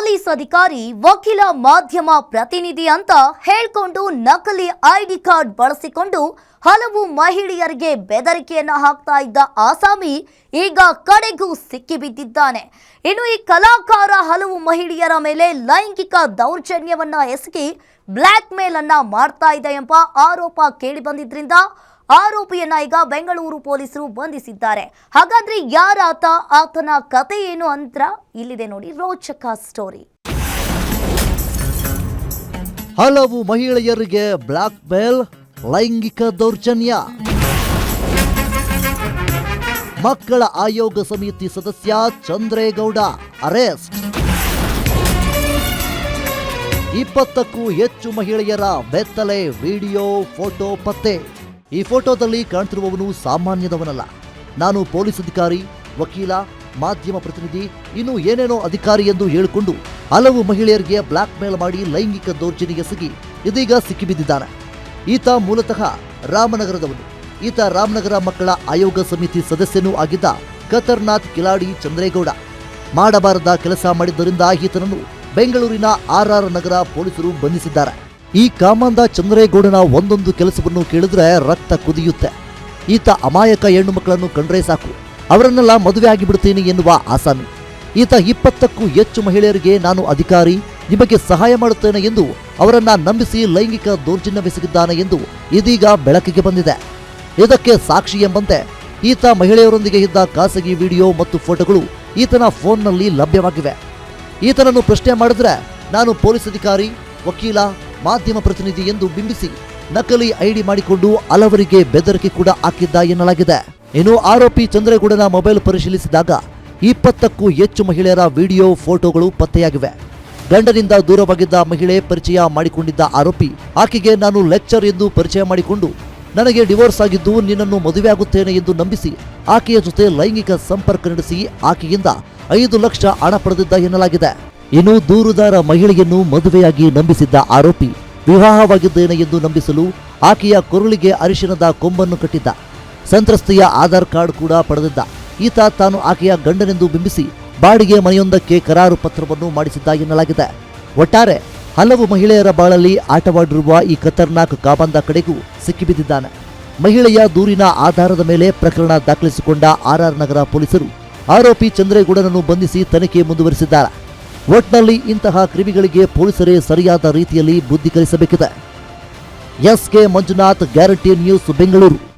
Police ಅಧಿಕಾರಿ, ವಕೀಲ, ಮಾಧ್ಯಮ ಪ್ರತಿನಿಧಿ ಅಂತ ಹೇಳ್ಕೊಂಡು ನಕಲಿ ಐಡಿ ಕಾರ್ಡ್ ಬಳಸಿಕೊಂಡು ಹಲವು ಮಹಿಳೆಯರಿಗೆ ಬೆದರಿಕೆಯನ್ನ ಹಾಕ್ತಾ ಇದ್ದ ಆಸಾಮಿ ಈಗ ಕಡೆಗೂ ಸಿಕ್ಕಿಬಿದ್ದಿದ್ದಾನೆ. ಇನ್ನು ಈ ಕಲಾಕಾರ ಹಲವು ಮಹಿಳೆಯರ ಮೇಲೆ ಲೈಂಗಿಕ ದೌರ್ಜನ್ಯವನ್ನ ಎಸಗಿ ಬ್ಲ್ಯಾಕ್ ಮೇಲ್ ಅನ್ನ ಮಾಡ್ತಾ ಇದೆ ಎಂಬ ಆರೋಪ ಕೇಳಿ ಬಂದಿದ್ರಿಂದ ಆರೋಪಿಯನ್ನ ಈಗ ಬೆಂಗಳೂರು ಪೊಲೀಸರು ಬಂಧಿಸಿದ್ದಾರೆ. ಹಾಗಾದ್ರೆ ಯಾರಾತ, ಆತನ ಕತೆ ಏನು ಅಂತ ಇಲ್ಲಿದೆ ನೋಡಿ ರೋಚಕ ಸ್ಟೋರಿ. ಹಲವು ಮಹಿಳೆಯರಿಗೆ ಬ್ಲ್ಯಾಕ್ ಮೇಲ್, ಲೈಂಗಿಕ ದೌರ್ಜನ್ಯ. ಮಕ್ಕಳ ಆಯೋಗ ಸಮಿತಿ ಸದಸ್ಯ ಚಂದ್ರೇಗೌಡ ಅರೆಸ್ಟ್. 20ಕ್ಕೂ ಹೆಚ್ಚು ಮಹಿಳೆಯರ ಬೆತ್ತಲೆ ವಿಡಿಯೋ, ಫೋಟೋ ಪತ್ತೆ. ಈ ಫೋಟೋದಲ್ಲಿ ಕಾಣ್ತಿರುವವನು ಸಾಮಾನ್ಯದವನಲ್ಲ. ನಾನು ಪೊಲೀಸ್ ಅಧಿಕಾರಿ, ವಕೀಲ, ಮಾಧ್ಯಮ ಪ್ರತಿನಿಧಿ, ಇನ್ನು ಏನೇನೋ ಅಧಿಕಾರಿ ಎಂದು ಹೇಳಿಕೊಂಡು ಹಲವು ಮಹಿಳೆಯರಿಗೆ ಬ್ಲ್ಯಾಕ್ ಮೇಲ್ ಮಾಡಿ ಲೈಂಗಿಕ ದೌರ್ಜನ್ಯ ಎಸಗಿ ಇದೀಗ ಸಿಕ್ಕಿಬಿದ್ದಿದ್ದಾನೆ. ಈತ ಮೂಲತಃ ರಾಮನಗರದವನು. ಈತ ರಾಮನಗರ ಮಕ್ಕಳ ಆಯೋಗ ಸಮಿತಿ ಸದಸ್ಯನೂ ಆಗಿದ್ದ ಖತರ್ನಾಕ್ ಕಿಲಾಡಿ ಚಂದ್ರೇಗೌಡ. ಮಾಡಬಾರದ ಕೆಲಸ ಮಾಡಿದ್ದರಿಂದ ಈತನನ್ನು ಬೆಂಗಳೂರಿನ RR ನಗರ ಪೊಲೀಸರು ಬಂಧಿಸಿದ್ದಾರೆ. ಈ ಕಾಮಂದ ಚಂದ್ರೇಗೌಡನ ಒಂದೊಂದು ಕೆಲಸವನ್ನು ಕೇಳಿದ್ರೆ ರಕ್ತ ಕುದಿಯುತ್ತೆ. ಈತ ಅಮಾಯಕ ಹೆಣ್ಣು ಮಕ್ಕಳನ್ನು ಕಂಡ್ರೆ ಸಾಕು, ಅವರನ್ನೆಲ್ಲ ಮದುವೆ ಆಗಿಬಿಡ್ತೀನಿ ಎನ್ನುವ ಆಸಾಮಿ. ಈತ 20ಕ್ಕೂ ಹೆಚ್ಚು ಮಹಿಳೆಯರಿಗೆ ನಾನು ಅಧಿಕಾರಿ, ನಿಮಗೆ ಸಹಾಯ ಮಾಡುತ್ತೇನೆ ಎಂದು ಅವರನ್ನ ನಂಬಿಸಿ ಲೈಂಗಿಕ ದೌರ್ಜನ್ಯವೆಸಗಿದ್ದಾನೆ ಎಂದು ಇದೀಗ ಬೆಳಕಿಗೆ ಬಂದಿದೆ. ಇದಕ್ಕೆ ಸಾಕ್ಷಿ ಎಂಬಂತೆ ಈತ ಮಹಿಳೆಯರೊಂದಿಗೆ ಇದ್ದ ಖಾಸಗಿ ವಿಡಿಯೋ ಮತ್ತು ಫೋಟೋಗಳು ಈತನ ಫೋನ್ನಲ್ಲಿ ಲಭ್ಯವಾಗಿವೆ. ಈತನನ್ನು ಪ್ರಶ್ನೆ ಮಾಡಿದ್ರೆ ನಾನು ಪೊಲೀಸ್ ಅಧಿಕಾರಿ, ವಕೀಲ, ಮಾಧ್ಯಮ ಪ್ರತಿನಿಧಿ ಎಂದು ಬಿಂಬಿಸಿ ನಕಲಿ ಐಡಿ ಮಾಡಿಕೊಂಡು ಹಲವರಿಗೆ ಬೆದರಿಕೆ ಕೂಡ ಹಾಕಿದ್ದ ಎನ್ನಲಾಗಿದೆ. ಇನ್ನು ಆರೋಪಿ ಚಂದ್ರೇಗೌಡನ ಮೊಬೈಲ್ ಪರಿಶೀಲಿಸಿದಾಗ 20ಕ್ಕೂ ಹೆಚ್ಚು ಮಹಿಳೆಯರ ವಿಡಿಯೋ, ಫೋಟೋಗಳು ಪತ್ತೆಯಾಗಿವೆ. ಗಂಡನಿಂದ ದೂರವಾಗಿದ್ದ ಮಹಿಳೆ ಪರಿಚಯ ಮಾಡಿಕೊಂಡಿದ್ದ ಆರೋಪಿ ಆಕೆಗೆ ನಾನು ಲೆಕ್ಚರ್ ಎಂದು ಪರಿಚಯ ಮಾಡಿಕೊಂಡು ನನಗೆ ಡಿವೋರ್ಸ್ ಆಗಿದ್ದು ನಿನ್ನನ್ನು ಮದುವೆ ಆಗುತ್ತೇನೆ ಎಂದು ನಂಬಿಸಿ ಆಕೆಯ ಜೊತೆ ಲೈಂಗಿಕ ಸಂಪರ್ಕ ನಡೆಸಿ ಆಕೆಯಿಂದ 5 ಲಕ್ಷ ಹಣ ಪಡೆದಿದ್ದ ಎನ್ನಲಾಗಿದೆ. ಇನ್ನು ದೂರುದಾರ ಮಹಿಳೆಯನ್ನು ಮದುವೆಯಾಗಿ ನಂಬಿಸಿದ್ದ ಆರೋಪಿ ವಿವಾಹವಾಗಿದ್ದೇನೆ ಎಂದು ನಂಬಿಸಲು ಆಕೆಯ ಕೊರಳಿಗೆ ಅರಿಶಿಣದ ಕೊಂಬನ್ನು ಕಟ್ಟಿದ್ದ. ಸಂತ್ರಸ್ತೆಯ ಆಧಾರ್ ಕಾರ್ಡ್ ಕೂಡ ಪಡೆದಿದ್ದ. ಈತ ತಾನು ಆಕೆಯ ಗಂಡನೆಂದು ಬಿಂಬಿಸಿ ಬಾಡಿಗೆ ಮನೆಯೊಂದಕ್ಕೆ ಕರಾರು ಪತ್ರವನ್ನು ಮಾಡಿಸಿದ್ದ ಎನ್ನಲಾಗಿದೆ. ಒಟ್ಟಾರೆ ಹಲವು ಮಹಿಳೆಯರ ಬಾಳಲ್ಲಿ ಆಟವಾಡಿರುವ ಈ ಖತರ್ನಾಕ್ ಕಾಬಂದ ಕಡೆಗೂ ಸಿಕ್ಕಿಬಿದ್ದಿದ್ದಾನೆ. ಮಹಿಳೆಯ ದೂರಿನ ಆಧಾರದ ಮೇಲೆ ಪ್ರಕರಣ ದಾಖಲಿಸಿಕೊಂಡ RR ನಗರ ಪೊಲೀಸರು ಆರೋಪಿ ಚಂದ್ರೇಗೌಡನನ್ನು ಬಂಧಿಸಿ ತನಿಖೆ ಮುಂದುವರಿಸಿದ್ದಾರೆ. ಒಟ್ನಲ್ಲಿ ಇಂತಹ ಕ್ರಿಮಿಗಳಿಗೆ ಪೊಲೀಸರೇ ಸರಿಯಾದ ರೀತಿಯಲ್ಲಿ ಬುದ್ಧಿ ಕಲಿಸಬೇಕಿದೆ. SK Manjunath, guarantee news, Bengaluru.